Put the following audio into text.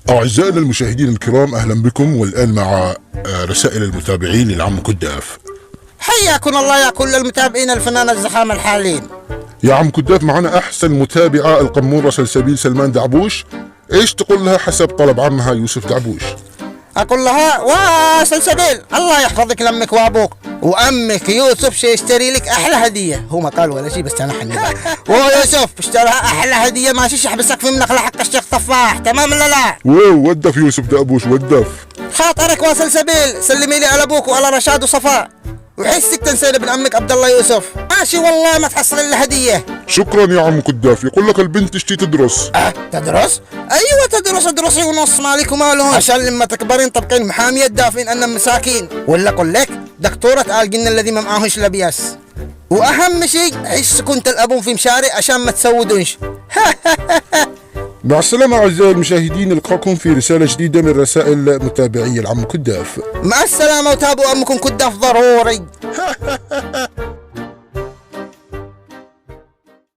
أعزائنا المشاهدين الكرام، أهلا بكم، والآن مع رسائل المتابعين للعم كداف. حياكم الله يا كل المتابعين الفنان الزحام الحالين. يا عم كداف، معنا أحسن متابعة القمورة سلسبيل سلمان دعبوش. إيش تقول لها حسب طلب عمها يوسف دعبوش؟ أقول لها وسلسبيل الله يحفظك لأمك وأبوك وأمك يوسف سيشتري لك أحلى هدية. هو ما قال ولا شيء بس أنا حني ويوسف اشترى أحلى هدية، ماشي شحبسك في منخلة حق الشيخ طفاح، تمام ولا لا؟ ودف يوسف دعبوش ودف. خاطرك وسلسبيل سلمي لي على أبوك وعلى رشاد وصفاء، وحسك تنسين ابن عمك عبد الله يوسف. ماشي والله ما تحصل الا هديه. شكرا يا عم كداف. يقول لك البنت تشتي تدرس. تدرس؟ ايوه تدرس، ادرسي ونص مالك ومالهم، عشان لما تكبرين تبقين محاميه تدافعين عن المساكين، ولا اقول لك دكتوره الجن الذي ما معاهش لبياس. واهم شيء حسكم تلعبون في مشاري عشان ما تسودونش. مع السلامة أعزائي المشاهدين، نلقاكم في رسالة جديدة من رسائل متابعي العم كداف. مع السلامة، وتابعوا أمكم كداف ضروري.